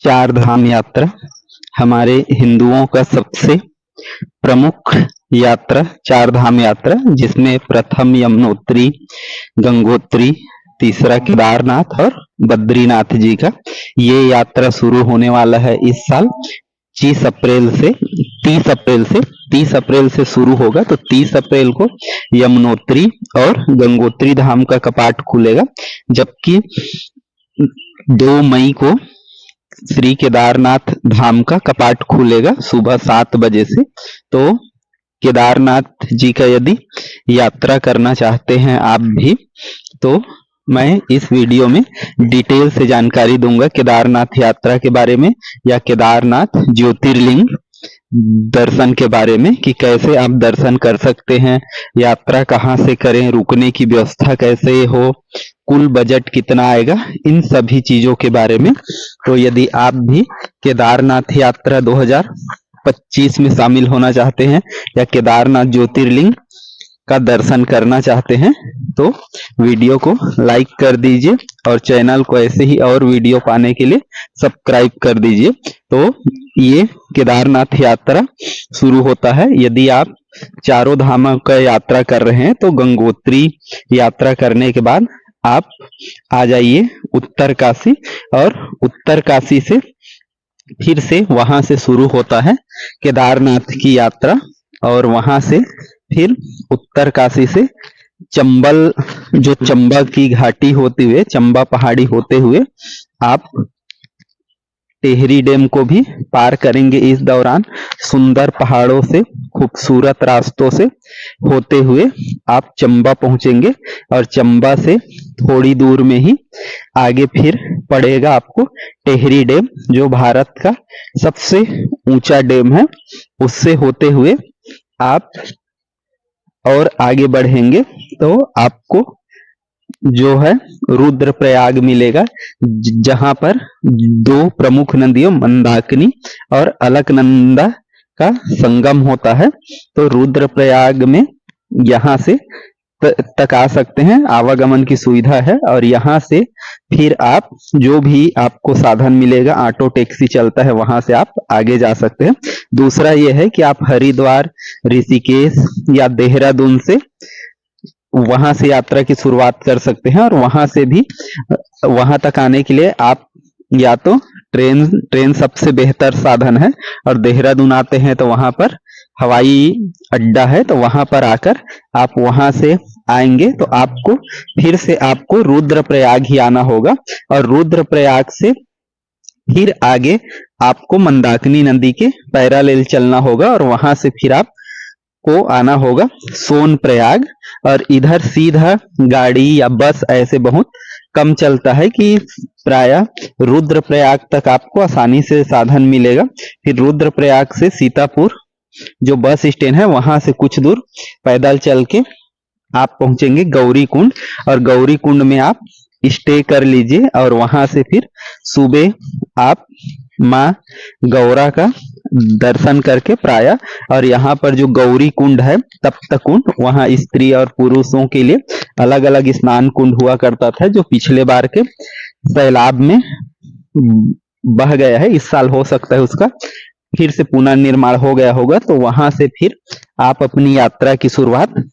चार धाम यात्रा हमारे हिंदुओं का सबसे प्रमुख यात्रा चार धाम यात्रा, जिसमें प्रथम यमुनोत्री, गंगोत्री, तीसरा केदारनाथ और बद्रीनाथ जी का ये यात्रा शुरू होने वाला है इस साल 30 अप्रैल से 30 अप्रैल से शुरू होगा। तो 30 अप्रैल को यमुनोत्री और गंगोत्री धाम का कपाट खुलेगा, जबकि 2 मई को श्री केदारनाथ धाम का कपाट खुलेगा सुबह 7 बजे से। तो केदारनाथ जी का यदि यात्रा करना चाहते हैं आप भी, तो मैं इस वीडियो में डिटेल से जानकारी दूंगा केदारनाथ यात्रा के बारे में या केदारनाथ ज्योतिर्लिंग दर्शन के बारे में कि कैसे आप दर्शन कर सकते हैं, यात्रा कहाँ से करें, रुकने की व्यवस्था कैसे हो, कुल बजट कितना आएगा, इन सभी चीजों के बारे में। तो यदि आप भी केदारनाथ यात्रा 2025 में शामिल होना चाहते हैं या केदारनाथ ज्योतिर्लिंग का दर्शन करना चाहते हैं, तो वीडियो को लाइक कर दीजिए और चैनल को ऐसे ही और वीडियो पाने के लिए सब्सक्राइब कर दीजिए। तो ये केदारनाथ यात्रा शुरू होता है। यदि आप चारों धामों का यात्रा कर रहे हैं तो गंगोत्री यात्रा करने के बाद आप आ जाइए उत्तर काशी, और उत्तर काशी से फिर से वहां से शुरू होता है केदारनाथ की यात्रा, और वहां से फिर उत्तर काशी से चंबल, जो चंबा की घाटी होते हुए, चंबा पहाड़ी होते हुए आप टेहरी डैम को भी पार करेंगे। इस दौरान सुंदर पहाड़ों से, खूबसूरत रास्तों से होते हुए आप चंबा पहुंचेंगे, और चंबा से थोड़ी दूर में ही आगे फिर पड़ेगा आपको टेहरी डैम, जो भारत का सबसे ऊंचा डैम है। उससे होते हुए आप और आगे बढ़ेंगे तो आपको जो है रुद्रप्रयाग मिलेगा, जहां पर 2 प्रमुख नदियों मंदाकिनी और अलकनंदा का संगम होता है। तो रुद्रप्रयाग में यहाँ से तक आ सकते हैं, आवागमन की सुविधा है, और यहाँ से फिर आप जो भी आपको साधन मिलेगा, ऑटो टैक्सी चलता है, वहां से आप आगे जा सकते हैं। दूसरा ये है कि आप हरिद्वार, ऋषिकेश या देहरादून से वहां से यात्रा की शुरुआत कर सकते हैं, और वहां से भी वहां तक आने के लिए आप या तो ट्रेन सबसे बेहतर साधन है, और देहरादून आते हैं तो वहां पर हवाई अड्डा है, तो वहां पर आकर आप वहां से आएंगे तो आपको फिर से आपको रुद्रप्रयाग ही आना होगा, और रुद्रप्रयाग से फिर आगे आपको मंदाकिनी नदी के पैरेलल चलना होगा, और वहां से फिर आप को आना होगा सोनप्रयाग। और इधर सीधा गाड़ी या बस ऐसे बहुत कम चलता है कि प्रायः रुद्रप्रयाग तक आपको आसानी से साधन मिलेगा। फिर रुद्रप्रयाग से सीतापुर जो बस स्टैंड है, वहां से कुछ दूर पैदल चल के आप पहुंचेंगे गौरी कुंड, और गौरी कुंड में आप स्टे कर लीजिए, और वहां से फिर सुबह आप माँ गौरा का दर्शन करके प्रायः, और यहाँ पर जो गौरी कुंड है, तप्त कुंड, वहां स्त्री और पुरुषों के लिए अलग अलग स्नान कुंड हुआ करता था, जो पिछले बार के सैलाब में बह गया है। इस साल हो सकता है उसका फिर से पुनर्निर्माण हो गया होगा, तो वहां से फिर आप अपनी यात्रा की शुरुआत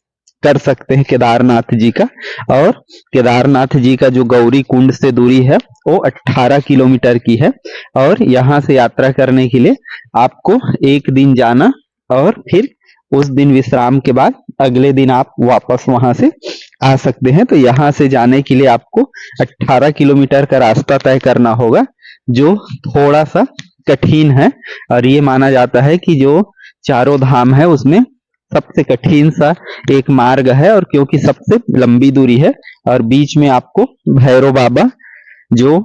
कर सकते हैं केदारनाथ जी का। और केदारनाथ जी का जो गौरी कुंड से दूरी है वो 18 किलोमीटर की है, और यहाँ से यात्रा करने के लिए आपको 1 दिन जाना और फिर उस दिन विश्राम के बाद अगले दिन आप वापस वहां से आ सकते हैं। तो यहाँ से जाने के लिए आपको 18 किलोमीटर का रास्ता तय करना होगा, जो थोड़ा सा कठिन है, और ये माना जाता है कि जो चारों धाम है उसमें सबसे कठिन सा एक मार्ग है, और क्योंकि सबसे लंबी दूरी है, और बीच में आपको भैरव बाबा, जो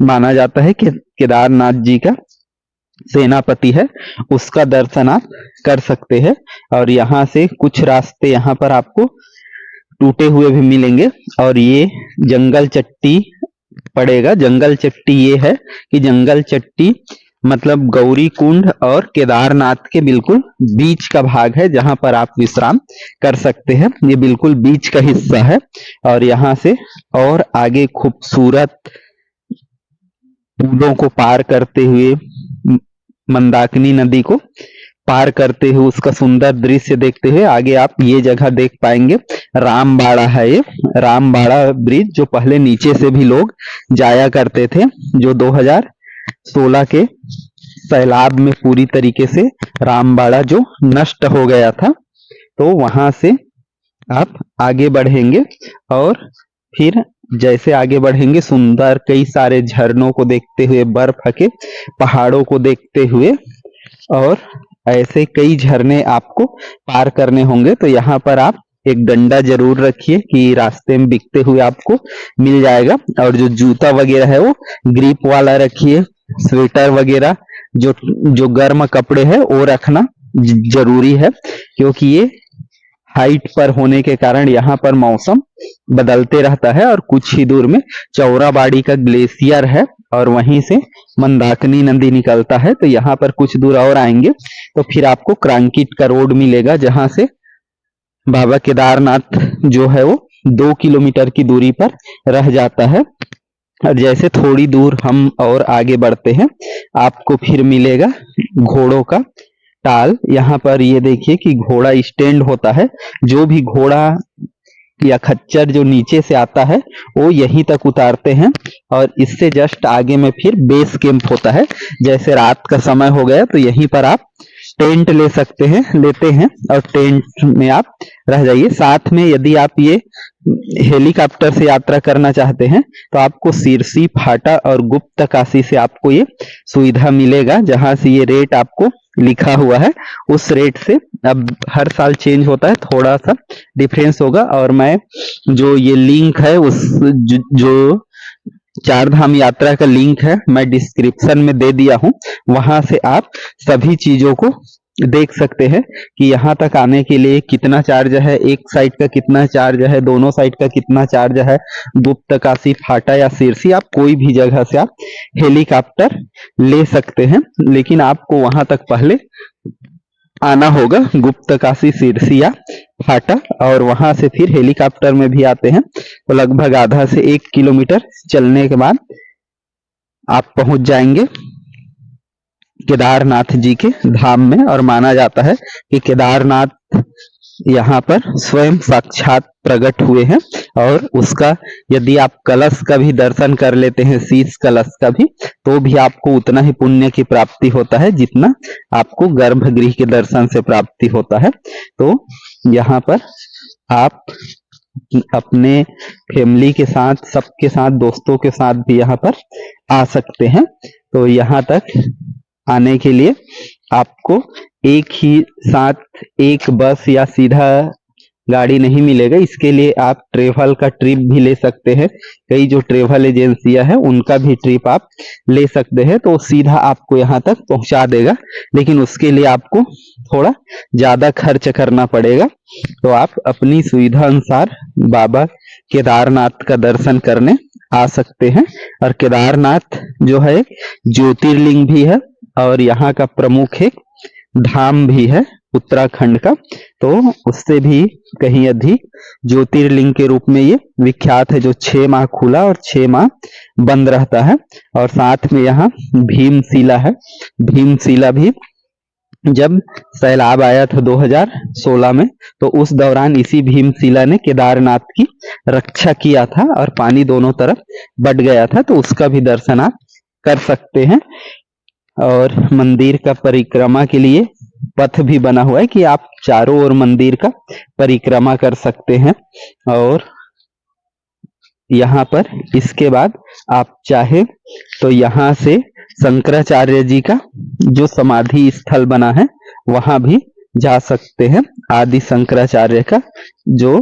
माना जाता है कि केदारनाथ जी का सेनापति है, उसका दर्शन आप कर सकते हैं। और यहाँ से कुछ रास्ते यहाँ पर आपको टूटे हुए भी मिलेंगे, और ये जंगल चट्टी पड़ेगा। जंगल चट्टी ये है कि जंगल चट्टी मतलब गौरी कुंड और केदारनाथ के बिल्कुल बीच का भाग है, जहां पर आप विश्राम कर सकते हैं। ये बिल्कुल बीच का हिस्सा है, और यहाँ से और आगे खूबसूरत पुलों को पार करते हुए, मंदाकिनी नदी को पार करते हुए उसका सुंदर दृश्य देखते हुए आगे आप ये जगह देख पाएंगे। रामबाड़ा है ये, रामबाड़ा ब्रिज, जो पहले नीचे से भी लोग जाया करते थे, जो 2016 के सैलाब में पूरी तरीके से रामबाड़ा जो नष्ट हो गया था। तो वहां से आप आगे बढ़ेंगे और फिर जैसे आगे बढ़ेंगे सुंदर कई सारे झरनों को देखते हुए, बर्फ के पहाड़ों को देखते हुए, और ऐसे कई झरने आपको पार करने होंगे। तो यहाँ पर आप एक डंडा जरूर रखिए कि रास्ते में बिकते हुए आपको मिल जाएगा, और जो जूता वगैरह है वो ग्रिप वाला रखिए। स्वेटर वगैरह जो जो गर्म कपड़े हैं वो रखना जरूरी है, क्योंकि ये हाइट पर होने के कारण यहाँ पर मौसम बदलते रहता है। और कुछ ही दूर में चौराबाड़ी का ग्लेशियर है और वहीं से मंदाकिनी नदी निकलता है। तो यहाँ पर कुछ दूर और आएंगे तो फिर आपको क्रांकिट का रोड मिलेगा, जहां से बाबा केदारनाथ जो है वो 2 किलोमीटर की दूरी पर रह जाता है। और जैसे थोड़ी दूर हम और आगे बढ़ते हैं आपको फिर मिलेगा घोड़ों का टाल। यहाँ पर ये देखिए कि घोड़ा स्टैंड होता है, जो भी घोड़ा या खच्चर जो नीचे से आता है वो यहीं तक उतारते हैं, और इससे जस्ट आगे में फिर बेस कैंप होता है। जैसे रात का समय हो गया तो यहीं पर आप टेंट लेते हैं और टेंट में आप रह जाइए। साथ में यदि आप ये हेलीकॉप्टर से यात्रा करना चाहते हैं तो आपको सिरसी, फाटा और गुप्त काशी से आपको ये सुविधा मिलेगा, जहां से ये रेट आपको लिखा हुआ है उस रेट से अब हर साल चेंज होता है, थोड़ा सा डिफरेंस होगा। और मैं जो ये लिंक है उस जो चार धाम यात्रा का लिंक है मैं डिस्क्रिप्शन में दे दिया हूं, वहां से आप सभी चीजों को देख सकते हैं कि यहाँ तक आने के लिए कितना चार्ज है, एक साइड का कितना चार्ज है, दोनों साइड का कितना चार्ज है। गुप्त काशी, फाटा या सिरसी, आप कोई भी जगह से आप हेलीकॉप्टर ले सकते हैं, लेकिन आपको वहां तक पहले आना होगा, गुप्त काशी, सिरसी या फाटा, और वहां से फिर हेलीकॉप्टर में भी आते हैं। तो लगभग आधा से 1 किलोमीटर चलने के बाद आप पहुंच जाएंगे केदारनाथ जी के धाम में। और माना जाता है कि केदारनाथ यहाँ पर स्वयं साक्षात प्रकट हुए हैं, और उसका यदि आप कलश का भी दर्शन कर लेते हैं, शीश कलश का भी, तो भी आपको उतना ही पुण्य की प्राप्ति होता है जितना आपको गर्भगृह के दर्शन से प्राप्ति होता है। तो यहाँ पर आप अपने फैमिली के साथ, सबके साथ, दोस्तों के साथ भी यहाँ पर आ सकते हैं। तो यहाँ तक आने के लिए आपको एक ही साथ एक बस या सीधा गाड़ी नहीं मिलेगा, इसके लिए आप ट्रेवल का ट्रिप भी ले सकते हैं। कई जो ट्रेवल एजेंसियां हैं उनका भी ट्रिप आप ले सकते हैं, तो सीधा आपको यहाँ तक पहुंचा देगा, लेकिन उसके लिए आपको थोड़ा ज्यादा खर्च करना पड़ेगा। तो आप अपनी सुविधा अनुसार बाबा केदारनाथ का दर्शन करने आ सकते हैं। और केदारनाथ जो है ज्योतिर्लिंग भी है और यहाँ का प्रमुख एक धाम भी है उत्तराखंड का, तो उससे भी कहीं अधिक ज्योतिर्लिंग के रूप में ये विख्यात है, जो 6 माह खुला और 6 माह बंद रहता है। और साथ में यहाँ भीमशिला है। भीमशिला भी जब सैलाब आया था 2016 में, तो उस दौरान इसी भीमशिला ने केदारनाथ की रक्षा किया था और पानी दोनों तरफ बढ़ गया था, तो उसका भी दर्शन आप कर सकते हैं। और मंदिर का परिक्रमा के लिए पथ भी बना हुआ है कि आप चारों ओर मंदिर का परिक्रमा कर सकते हैं। और यहाँ पर इसके बाद आप चाहे तो यहाँ से शंकराचार्य जी का जो समाधि स्थल बना है वहां भी जा सकते हैं। आदि शंकराचार्य का जो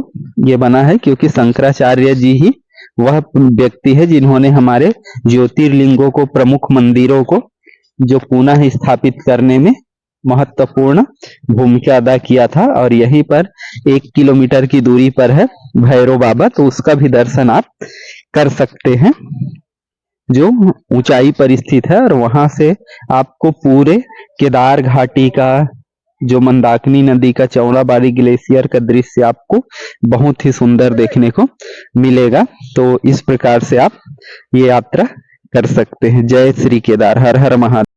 ये बना है, क्योंकि शंकराचार्य जी ही वह व्यक्ति है जिन्होंने हमारे ज्योतिर्लिंगों को, प्रमुख मंदिरों को जो पुनः स्थापित करने में महत्वपूर्ण भूमिका अदा किया था। और यहीं पर 1 किलोमीटर की दूरी पर है भैरव बाबा, तो उसका भी दर्शन आप कर सकते हैं, जो ऊंचाई पर स्थित है। और वहां से आपको पूरे केदार घाटी का, जो मंदाकिनी नदी का, चौड़ाबाड़ी ग्लेशियर का दृश्य आपको बहुत ही सुंदर देखने को मिलेगा। तो इस प्रकार से आप ये यात्रा कर सकते हैं। जय श्री केदार, हर हर महादेव।